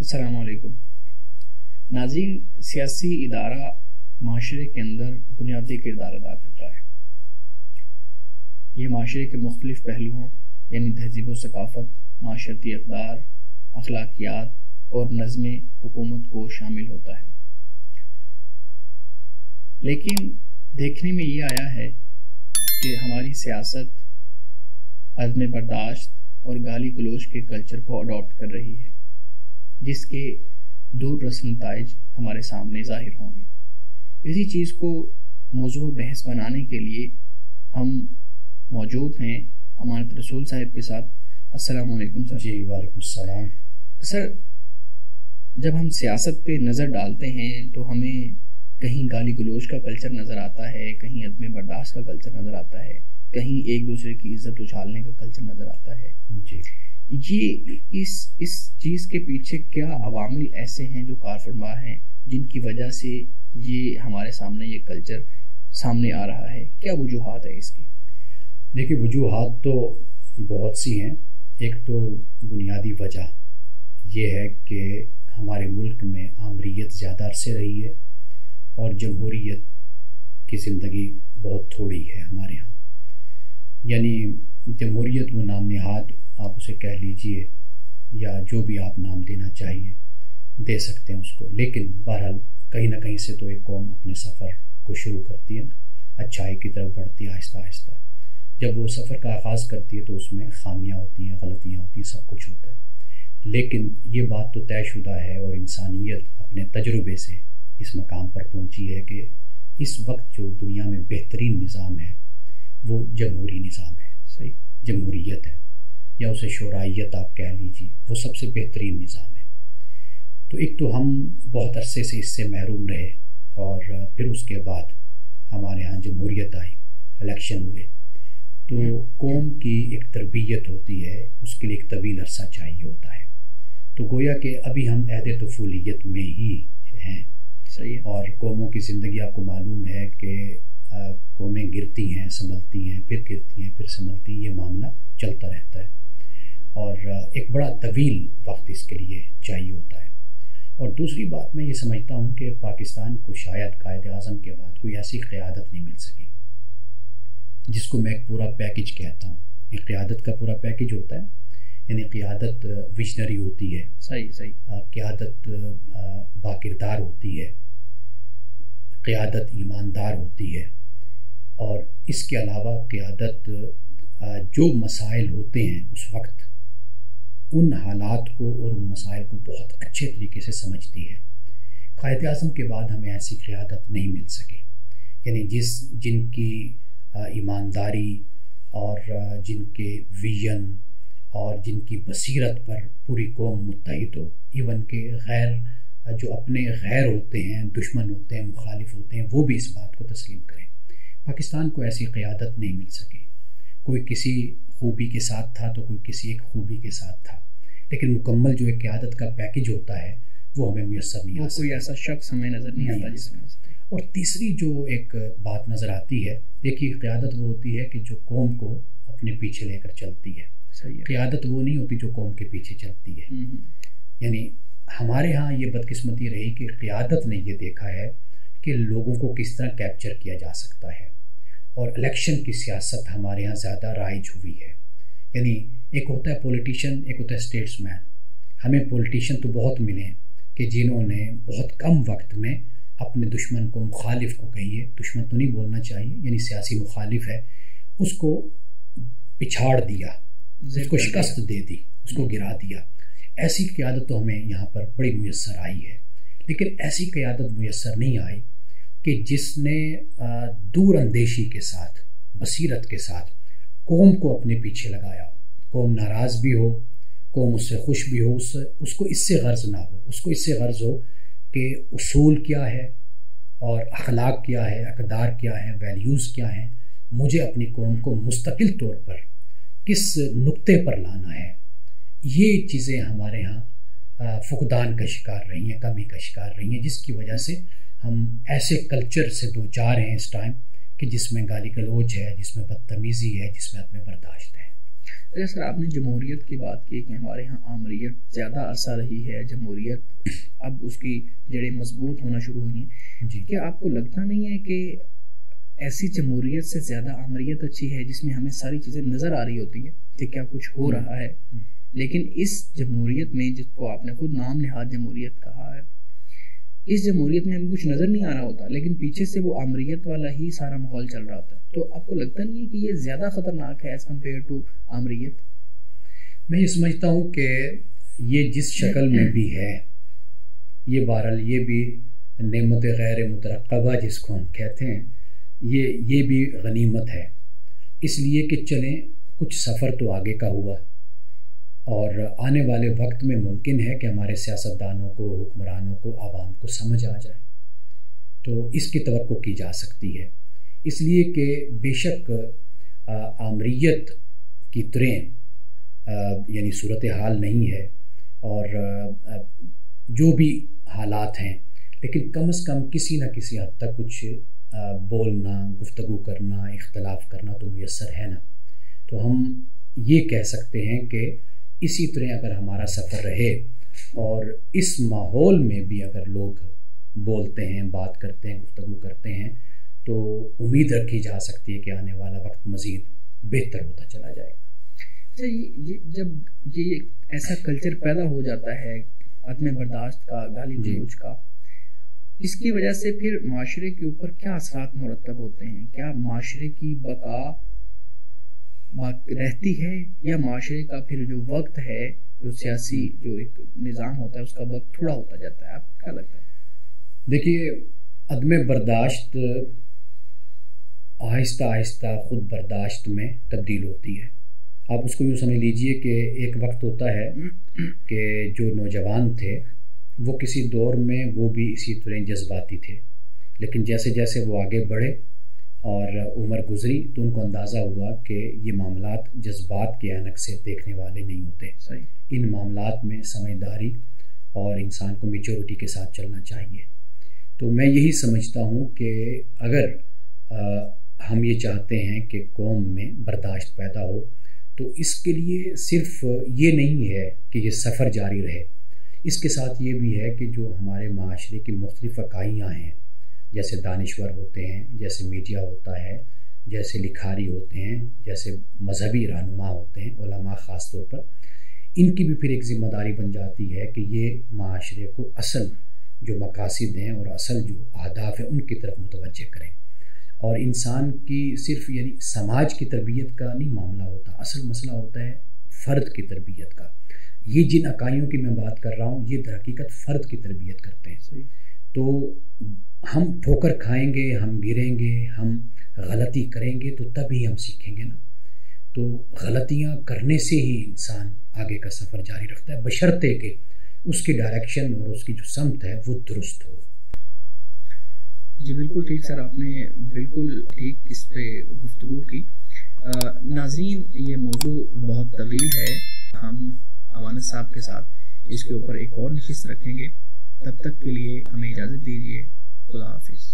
السلام علیکم ناظرین، سیاسی ادارہ معاشرے کے اندر بنیادی کردار ادا کرتا ہے۔ یہ معاشرے کے مختلف پہلوؤں یعنی تہذیب و ثقافت، معاشرتی اقدار، اخلاقیات اور نظم حکومت کو شامل ہوتا ہے۔ لیکن دیکھنے میں یہ آیا ہے کہ ہماری سیاست عدم برداشت اور گالی گلوچ کے کلچر کو اڈاپٹ کر رہی ہے، جس کے دور رس نتائج ہمارے سامنے ظاہر ہوں گے۔ اسی چیز کو موضوع بحث بنانے کے لیے ہم موجود ہیں امانت رسول صاحب کے ساتھ۔ السلام علیکم سر۔ جی وعلیکم السلام۔ سر، جب ہم سیاست پہ نظر ڈالتے ہیں تو ہمیں کہیں گالی گلوچ کا کلچر نظر آتا ہے، کہیں عدم برداشت کا کلچر نظر آتا ہے، کہیں ایک دوسرے کی عزت اچھالنے کا کلچر نظر آتا ہے۔ جی، یہ اس چیز کے پیچھے کیا عوامل ایسے ہیں جو کار فرما ہیں جن کی وجہ سے یہ ہمارے سامنے یہ کلچر سامنے آ رہا ہے؟ کیا وجوہات ہے اس کی؟ دیکھیے، وجوہات تو بہت سی ہیں۔ ایک تو بنیادی وجہ یہ ہے کہ ہمارے ملک میں آمریت زیادہ عرصے رہی ہے اور جمہوریت کی زندگی بہت تھوڑی ہے ہمارے ہاں۔ یعنی جمہوریت وہ نام نہاد آپ اسے کہہ لیجئے یا جو بھی آپ نام دینا چاہیے دے سکتے ہیں اس کو، لیکن بہرحال کہیں نہ کہیں سے تو ایک قوم اپنے سفر کو شروع کرتی ہے نا، اچھائی کی طرف بڑھتی ہے آہستہ آہستہ۔ جب وہ سفر کا آغاز کرتی ہے تو اس میں خامیاں ہوتی ہیں، غلطیاں ہوتی ہیں، سب کچھ ہوتا ہے، لیکن یہ بات تو طے شدہ ہے اور انسانیت اپنے تجربے سے اس مقام پر پہنچی ہے کہ اس وقت جو دنیا میں بہترین نظام ہے وہ جمہوری نظام ہے۔ صحیح، جمہوریت ہے یا اسے شورائیت آپ کہہ لیجیے، وہ سب سے بہترین نظام ہے۔ تو ایک تو ہم بہت عرصے سے اس سے محروم رہے اور پھر اس کے بعد ہمارے ہاں جمہوریت آئی، الیکشن ہوئے، تو قوم کی ایک تربیت ہوتی ہے، اس کے لیے ایک طویل عرصہ چاہیے ہوتا ہے۔ تو گویا کہ ابھی ہم عہد طفولیت میں ہی ہیں۔ صحیح ہے۔ اور قوموں کی زندگی آپ کو معلوم ہے کہ قومیں گرتی ہیں، سنبھلتی ہیں، پھر گرتی ہیں، پھر سنبھلتی ہیں، یہ معاملہ چلتا رہتا ہے اور ایک بڑا طویل وقت اس کے لیے چاہیے ہوتا ہے۔ اور دوسری بات میں یہ سمجھتا ہوں کہ پاکستان کو شاید قائد اعظم کے بعد کوئی ایسی قیادت نہیں مل سکی جس کو میں ایک پورا پیکج کہتا ہوں۔ ایک قیادت کا پورا پیکج ہوتا ہے، یعنی قیادت ویژنری ہوتی ہے، صحیح، قیادت باکردار ہوتی ہے، قیادت ایماندار ہوتی ہے، اور اس کے علاوہ قیادت جو مسائل ہوتے ہیں اس وقت ان حالات کو اور ان مسائل کو بہت اچھے طریقے سے سمجھتی ہے۔ قائد اعظم کے بعد ہمیں ایسی قیادت نہیں مل سکے، یعنی جن کی ایمانداری اور جن کے ویژن اور جن کی بصیرت پر پوری قوم متحد ہو، ایون کہ جو اپنے غیر ہوتے ہیں، دشمن ہوتے ہیں، مخالف ہوتے ہیں، وہ بھی اس بات کو تسلیم کریں۔ پاکستان کو ایسی قیادت نہیں مل سکی۔ کوئی کسی خوبی کے ساتھ تھا تو کوئی کسی ایک خوبی کے ساتھ تھا، لیکن مکمل جو ایک قیادت کا پیکج ہوتا ہے وہ ہمیں میسر نہیں آتا، کوئی ایسا شخص ہمیں نظر نہیں آتا جس میں۔ اور تیسری جو ایک بات نظر آتی ہے، دیکھیے قیادت وہ ہوتی ہے کہ جو قوم کو اپنے پیچھے لے کر چلتی ہے۔ صحیح ہے۔ قیادت وہ نہیں ہوتی جو قوم کے پیچھے چلتی ہے۔ یعنی ہمارے ہاں یہ بدقسمتی رہی کہ قیادت نے یہ دیکھا ہے کہ لوگوں کو کس طرح کیپچر کیا جا سکتا ہے، اور الیکشن کی سیاست ہمارے ہاں زیادہ رائج ہوئی ہے۔ یعنی ایک ہوتا ہے پولیٹیشین، ایک ہوتا ہے اسٹیٹس مین۔ ہمیں پولیٹیشین تو بہت ملے ہیں کہ جنہوں نے بہت کم وقت میں اپنے دشمن کو، مخالف کو کہیے، دشمن تو نہیں بولنا چاہیے، یعنی سیاسی مخالف ہے، اس کو پچھاڑ دیا، اس کو شکست دے دی، اس کو گرا دیا۔ ایسی قیادت تو ہمیں یہاں پر بڑی میسر آئی ہے، لیکن ایسی قیادت میسر نہیں آئی کہ جس نے دور اندیشی کے ساتھ، بصیرت کے ساتھ قوم کو اپنے پیچھے لگایا ہو۔ قوم ناراض بھی ہو، قوم اس سے خوش بھی ہو، اس کو اس سے غرض نہ ہو، اس کو اس سے غرض ہو کہ اصول کیا ہے اور اخلاق کیا ہے، اقدار کیا ہے، ویلیوز کیا ہیں، مجھے اپنی قوم کو مستقل طور پر کس نقطے پر لانا ہے۔ یہ چیزیں ہمارے ہاں فقدان کا شکار رہی ہیں، کمی کا شکار رہی ہیں، جس کی وجہ سے ہم ایسے کلچر سے دوچار ہیں اس ٹائم کہ جس میں گالی گلوچ ہے، جس میں بدتمیزی ہے، جس میں عدم برداشت ہے۔ اچھا سر، آپ نے جمہوریت کی بات کی کہ ہمارے ہاں آمریت زیادہ عرصہ رہی ہے، جمہوریت اب اس کی جڑیں مضبوط ہونا شروع ہوئی ہیں جی، کیا آپ کو لگتا نہیں ہے کہ ایسی جمہوریت سے زیادہ آمریت اچھی ہے جس میں ہمیں ساری چیزیں نظر آ رہی ہوتی ہیں کہ کیا کچھ ہو رہا ہے، لیکن اس جمہوریت میں جس کو آپ نے خود نام نہاد جمہوریت کہا ہے، اس جمہوریت میں ہمیں کچھ نظر نہیں آ رہا ہوتا لیکن پیچھے سے وہ آمریت والا ہی سارا ماحول چل رہا ہوتا ہے، تو آپ کو لگتا نہیں ہے کہ یہ زیادہ خطرناک ہے ایز کمپیئر ٹو آمریت؟ میں یہ سمجھتا ہوں کہ یہ جس شکل میں بھی ہے، یہ بہرحال یہ بھی نعمت غیر مترقبہ جس کو ہم کہتے ہیں، یہ بھی غنیمت ہے، اس لیے کہ چلیں کچھ سفر تو آگے کا ہوا اور آنے والے وقت میں ممکن ہے کہ ہمارے سیاستدانوں کو، حکمرانوں کو، عوام کو سمجھ آ جائے، تو اس کی توقع کی جا سکتی ہے، اس لیے کہ بے شک آمریت کی طرح یعنی صورتحال نہیں ہے اور جو بھی حالات ہیں، لیکن کم از کم کسی نہ کسی حد تک کچھ بولنا، گفتگو کرنا، اختلاف کرنا تو میسر ہے نا، تو ہم یہ کہہ سکتے ہیں کہ اسی طرح اگر ہمارا سفر رہے اور اس ماحول میں بھی اگر لوگ بولتے ہیں، بات کرتے ہیں، گفتگو کرتے ہیں، تو امید رکھی جا سکتی ہے کہ آنے والا وقت مزید بہتر ہوتا چلا جائے گا۔ اچھا، جب یہ ایسا کلچر پیدا ہو جاتا ہے عدم برداشت کا، گالی گلوچ کا، اس کی وجہ سے پھر معاشرے کے اوپر کیا اثرات مرتب ہوتے ہیں؟ کیا معاشرے کی بقا رہتی ہے یا معاشرے کا پھر جو وقت ہے، جو سیاسی جو ایک نظام ہوتا ہے، اس کا وقت تھوڑا ہوتا جاتا ہے؟ آپ کیا لگتا ہے؟ دیکھیے، عدم برداشت آہستہ آہستہ خود برداشت میں تبدیل ہوتی ہے۔ آپ اس کو یوں سمجھ لیجئے کہ ایک وقت ہوتا ہے کہ جو نوجوان تھے وہ کسی دور میں وہ بھی اسی طرح جذباتی تھے، لیکن جیسے جیسے وہ آگے بڑھے اور عمر گزری تو ان کو اندازہ ہوا کہ یہ معاملات جذبات کے عینک سے دیکھنے والے نہیں ہوتے، ان معاملات میں سمجھداری اور انسان کو میچورٹی کے ساتھ چلنا چاہیے۔ تو میں یہی سمجھتا ہوں کہ اگر ہم یہ چاہتے ہیں کہ قوم میں برداشت پیدا ہو تو اس کے لیے صرف یہ نہیں ہے کہ یہ سفر جاری رہے، اس کے ساتھ یہ بھی ہے کہ جو ہمارے معاشرے کی مختلف اکائیاں ہیں، جیسے دانشور ہوتے ہیں، جیسے میڈیا ہوتا ہے، جیسے لکھاری ہوتے ہیں، جیسے مذہبی رہنما ہوتے ہیں، علماء خاص طور پر، ان کی بھی پھر ایک ذمہ داری بن جاتی ہے کہ یہ معاشرے کو اصل جو مقاصد ہیں اور اصل جو اہداف ہیں ان کی طرف متوجہ کریں، اور انسان کی صرف یعنی سماج کی تربیت کا نہیں معاملہ ہوتا، اصل مسئلہ ہوتا ہے فرد کی تربیت کا۔ یہ جن اکائیوں کی میں بات کر رہا ہوں یہ در حقیقت فرد کی تربیت کرتے ہیں۔ تو ہم ٹھوکر کھائیں گے، ہم گریں گے، ہم غلطی کریں گے تو تبھی ہم سیکھیں گے نا۔ تو غلطیاں کرنے سے ہی انسان آگے کا سفر جاری رکھتا ہے، بشرطے کہ اس کی ڈائریکشن اور اس کی جو سمت ہے وہ درست ہو۔ جی بالکل ٹھیک سر، آپ نے بالکل ٹھیک اس پہ گفتگو کی۔ ناظرین، یہ موضوع بہت طویل ہے، ہم امانت صاحب کے ساتھ اس کے اوپر ایک اور نشست رکھیں گے، تب تک کے لیے ہمیں اجازت دیجیے، خدا حافظ۔